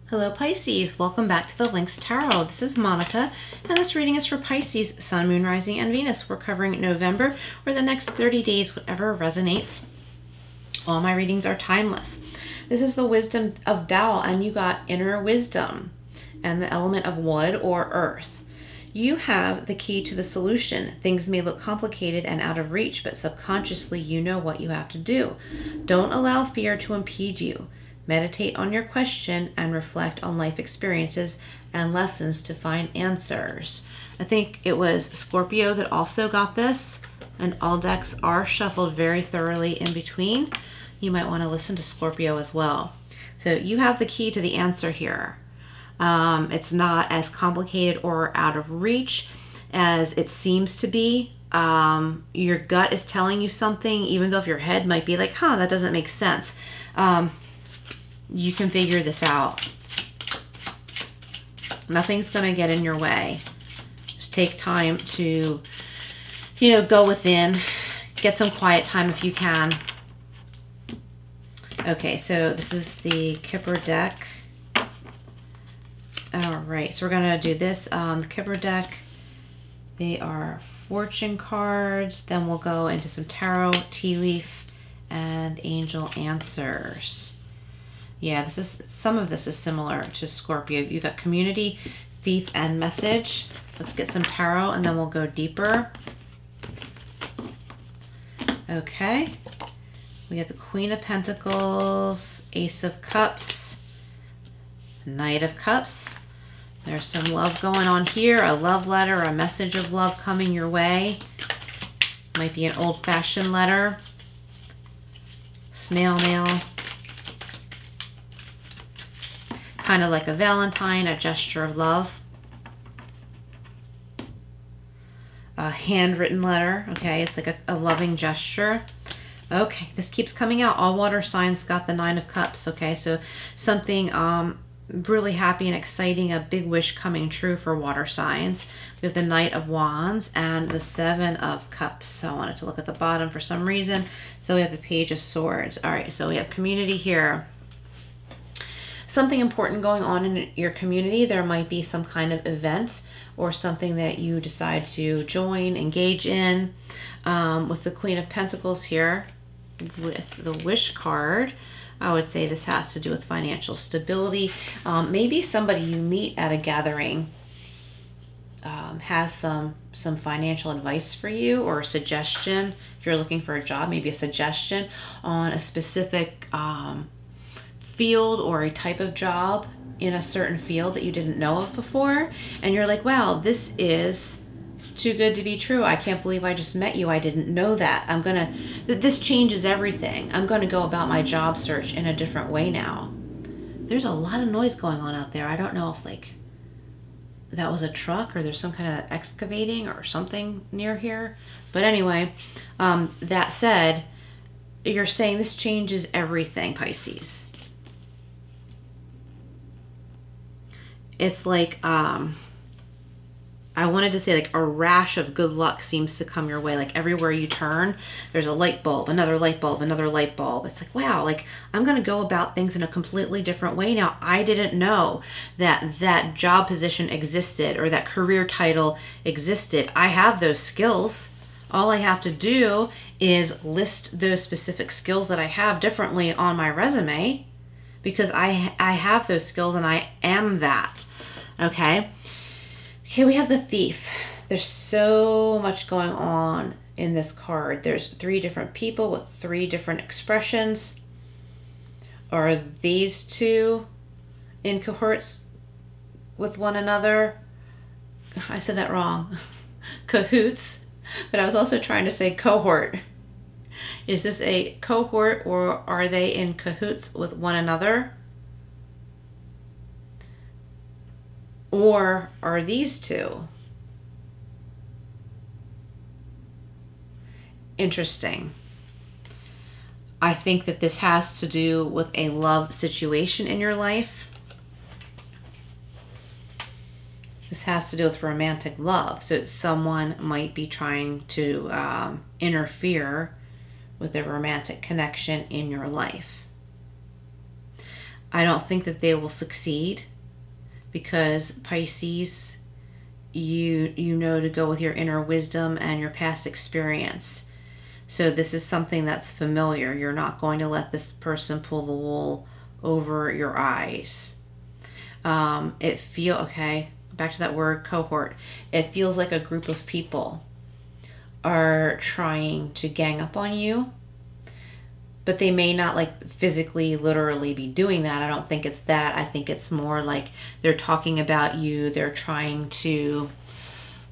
Hello Pisces, welcome back to the Lynx Tarot. This is Monica, and this reading is for Pisces, Sun, Moon, Rising, and Venus. We're covering November or the next 30 days, whatever resonates. All my readings are timeless. This is the wisdom of Tao, and you got inner wisdom and the element of wood or earth. You have the key to the solution. Things may look complicated and out of reach, but subconsciously you know what you have to do. Don't allow fear to impede you. Meditate on your question and reflect on life experiences and lessons to find answers. I think it was Scorpio that also got this, and all decks are shuffled very thoroughly in between. You might want to listen to Scorpio as well. So you have the key to the answer here. It's not as complicated or out of reach as it seems to be. Your gut is telling you something, even though if your head might be like, that doesn't make sense. You can figure this out. Nothing's going to get in your way. Just take time to, go within. Get some quiet time if you can. Okay, so this is the Kipper deck. All right, so we're going to do this. The Kipper deck, they are fortune cards. Then we'll go into some tarot, tea leaf, and angel answers. Yeah, some of this is similar to Scorpio. You got community, thief, and message. Let's get some tarot and then we'll go deeper. Okay. We got the Queen of Pentacles, Ace of Cups, Knight of Cups. There's some love going on here, a love letter, a message of love coming your way. Might be an old-fashioned letter, snail mail. Kind of like a Valentine, a gesture of love. A handwritten letter, okay? It's like a loving gesture. Okay, this keeps coming out. All water signs got the Nine of Cups, okay? So something really happy and exciting, a big wish coming true for water signs. We have the Knight of Wands and the Seven of Cups. So I wanted to look at the bottom for some reason. So we have the Page of Swords. All right, so we have community here. Something important going on in your community. There might be some kind of event or something that you decide to join, engage in. With the Queen of Pentacles here, with the Wish card, I would say this has to do with financial stability. Maybe somebody you meet at a gathering has some financial advice for you, or a suggestion. If you're looking for a job, maybe a suggestion on a specific field or a type of job in a certain field that you didn't know of before, and you're like, wow, this is too good to be true. I can't believe I just met you. I didn't know that. This changes everything. I'm gonna go about my job search in a different way now. There's a lot of noise going on out there. I don't know if that was a truck or there's some kind of excavating or something near here. But anyway, that said, you're saying this changes everything, Pisces. It's like, I wanted to say like a rash of good luck seems to come your way. Like everywhere you turn, there's a light bulb, another light bulb, another light bulb. It's like, wow, like I'm going to go about things in a completely different way now. I didn't know that job position existed or that career title existed. I have those skills. All I have to do is list those specific skills that I have differently on my resume, because I have those skills and I am that. Okay. Okay, we have the Thief. There's so much going on in this card. There's 3 different people with 3 different expressions. Are these two in cohorts with one another? I said that wrong. Cahoots. But I was also trying to say cohort. Is this a cohort, or are they in cahoots with one another? Or are these two? Interesting. I think that this has to do with a love situation in your life. This has to do with romantic love. So someone might be trying to interfere with a romantic connection in your life. I don't think that they will succeed, because Pisces, you know to go with your inner wisdom and your past experience. So this is something that's familiar. You're not going to let this person pull the wool over your eyes. Okay, back to that word cohort. It feels like a group of people are trying to gang up on you, but they may not like physically, literally be doing that. I don't think it's that. I think it's more like they're talking about you. They're trying to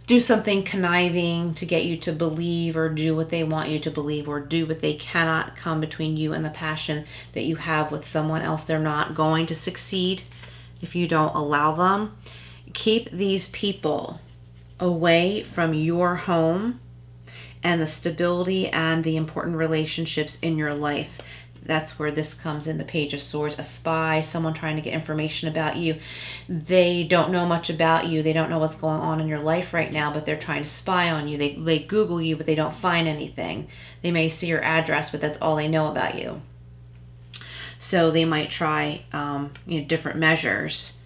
do something conniving to get you to believe, or do what they want you to believe, or do what they cannot come between you and the passion that you have with someone else. They're not going to succeed if you don't allow them. Keep these people away from your home and the stability and the important relationships in your life. That's where this comes in, the Page of Swords. A spy, someone trying to get information about you. They don't know much about you. They don't know what's going on in your life right now, but they're trying to spy on you. They Google you, but they don't find anything. They may see your address, but that's all they know about you. So they might try different measures.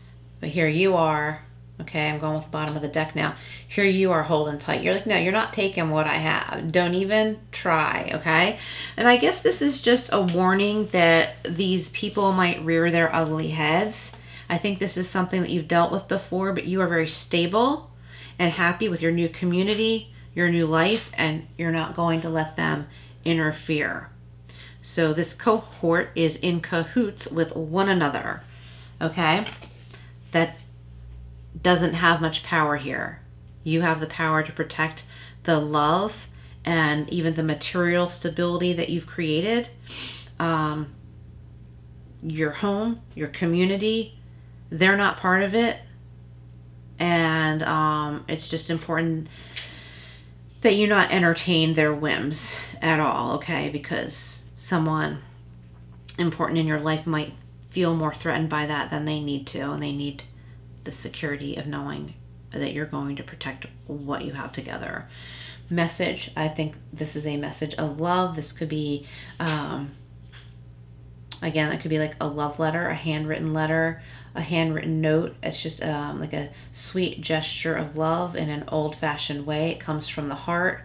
But here you are. Okay, I'm going with the bottom of the deck now. Here you are holding tight. You're like, no, you're not taking what I have. Don't even try, okay? And I guess this is just a warning that these people might rear their ugly heads. I think this is something that you've dealt with before, but you are very stable and happy with your new community, your new life, and you're not going to let them interfere. So this cohort is in cahoots with one another, okay? That doesn't have much power here. You have the power to protect the love and even the material stability that you've created. Your home, your community, they're not part of it. And it's just important that you not entertain their whims at all, okay? Because someone important in your life might feel more threatened by that than they need to, and they need the security of knowing that you're going to protect what you have together. Message, I think this is a message of love. This could be, again, that could be like a love letter, a handwritten letter, a handwritten note. It's just like a sweet gesture of love in an old-fashioned way. It comes from the heart.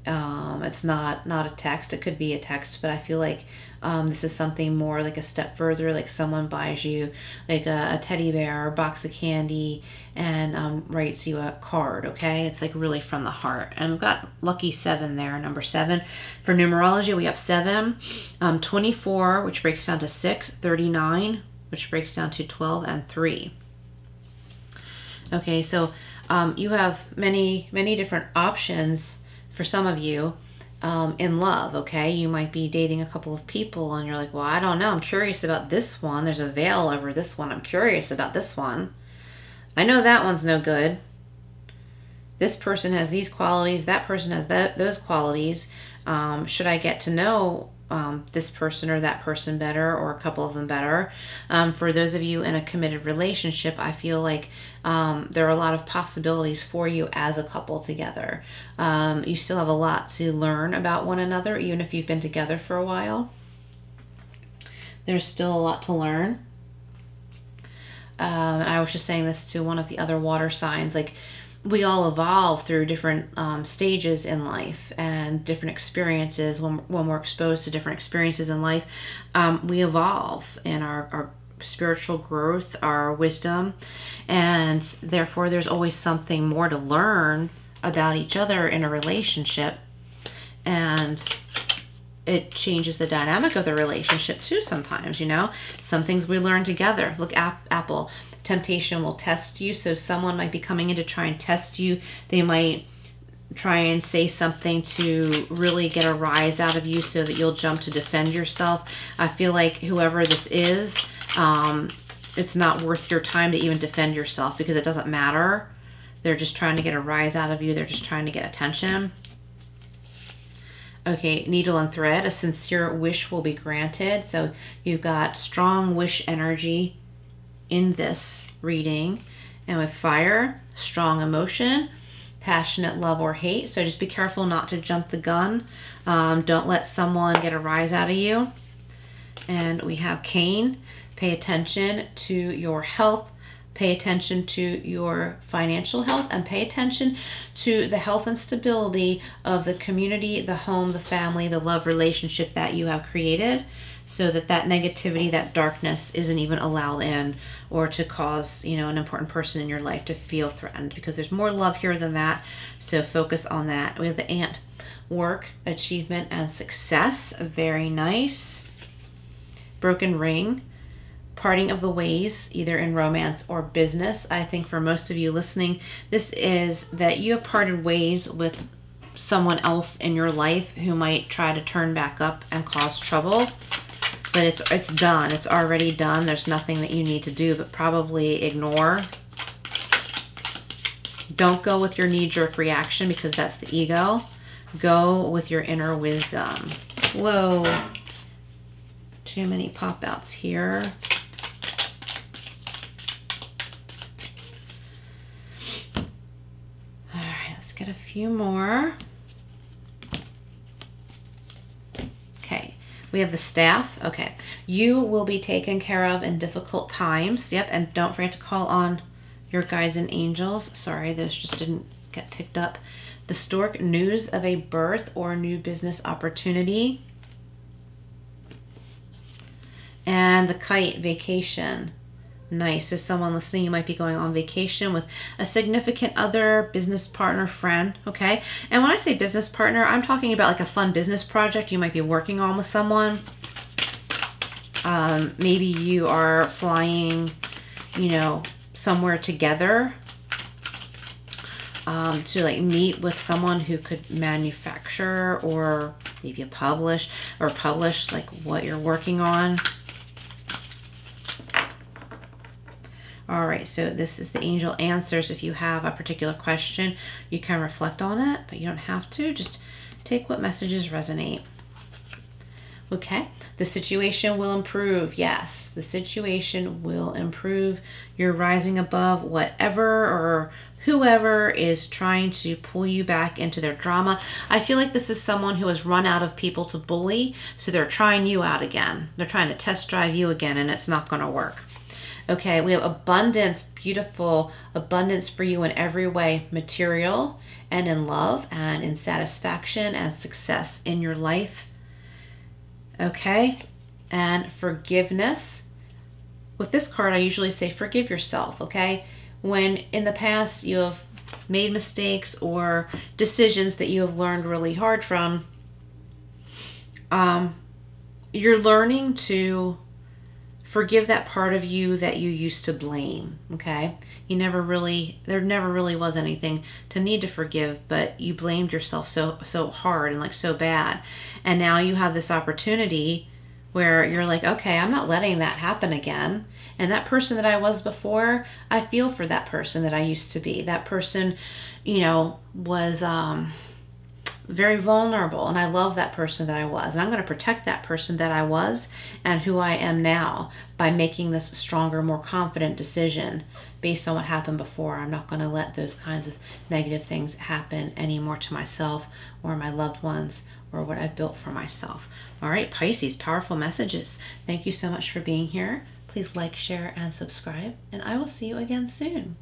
It's not a text. It could be a text, but I feel like this is something more like a step further, like someone buys you like a teddy bear or a box of candy and writes you a card, okay? It's like really from the heart. And we've got lucky 7 there, number 7. For numerology, we have 7, 24, which breaks down to 6, 39, which breaks down to 12, and 3. Okay, so you have many different options for some of you in love, okay? You might be dating a couple of people and you're like, well, I don't know. I'm curious about this one. There's a veil over this one. I'm curious about this one. I know that one's no good. This person has these qualities. That person has those qualities. Should I get to know this person or that person better, or a couple of them better? For those of you in a committed relationship, I feel like there are a lot of possibilities for you as a couple together. You still have a lot to learn about one another, even if you've been together for a while. There's still a lot to learn. I was just saying this to one of the other water signs, like, we all evolve through different stages in life and different experiences. When we're exposed to different experiences in life, we evolve in our spiritual growth, our wisdom, and therefore there's always something more to learn about each other in a relationship, and it changes the dynamic of the relationship too sometimes, you know? Some things we learn together. Look, Apple. Temptation will test you, so someone might be coming in to try and test you. They might try and say something to really get a rise out of you so that you'll jump to defend yourself. I feel like whoever this is, it's not worth your time to even defend yourself, because it doesn't matter. They're just trying to get a rise out of you. They're just trying to get attention. Okay, needle and thread. A sincere wish will be granted. So you've got strong wish energy in this reading. And with fire, strong emotion, passionate love or hate. So just be careful not to jump the gun. Don't let someone get a rise out of you. And we have cane, Pay attention to your health. Pay attention to your financial health, and pay attention to the health and stability of the community, the home, the family, the love relationship that you have created, so that that negativity, that darkness isn't even allowed in, or to cause, you know, an important person in your life to feel threatened, because there's more love here than that. So focus on that. We have the Ant. Work, achievement, and success. Very nice. Broken Ring. Parting of the ways, either in romance or business. I think for most of you listening, this is that you have parted ways with someone else in your life who might try to turn back up and cause trouble. But it's done. It's already done. There's nothing that you need to do, but probably ignore. Don't go with your knee-jerk reaction, because that's the ego. Go with your inner wisdom. Whoa. Too many pop-outs here. Get a few more. Okay, we have the Staff. Okay, you will be taken care of in difficult times. Yep, and don't forget to call on your guides and angels. Sorry, those just didn't get picked up. The Stork. News of a birth or new business opportunity. And the Kite. Vacation. Nice. So someone listening, you might be going on vacation with a significant other, business partner, friend. Okay. And when I say business partner, I'm talking about like a fun business project you might be working on with someone. Maybe you are flying, you know, somewhere together to like meet with someone who could manufacture or maybe publish like what you're working on. All right, so this is the angel answers. If you have a particular question, you can reflect on it, but you don't have to. Just take what messages resonate. Okay, the situation will improve. Yes, the situation will improve. You're rising above whatever or whoever is trying to pull you back into their drama. I feel like this is someone who has run out of people to bully, so they're trying you out again. They're trying to test drive you again, and it's not going to work. Okay, we have abundance, beautiful abundance for you in every way, material and in love and in satisfaction and success in your life. Okay, and forgiveness. With this card, I usually say forgive yourself, okay? When in the past you have made mistakes or decisions that you have learned really hard from, you're learning to forgive that part of you that you used to blame, okay? There never really was anything to need to forgive, but you blamed yourself so hard and like so bad. And now you have this opportunity where you're like, okay, I'm not letting that happen again. And that person that I was before, I feel for that person that I used to be. That person, you know, was very vulnerable, and I love that person that I was, and I'm going to protect that person that I was and who I am now by making this stronger, more confident decision based on what happened before. I'm not going to let those kinds of negative things happen anymore to myself or my loved ones or what I've built for myself. All right, Pisces, powerful messages. Thank you so much for being here. Please like, share, and subscribe, and I will see you again soon.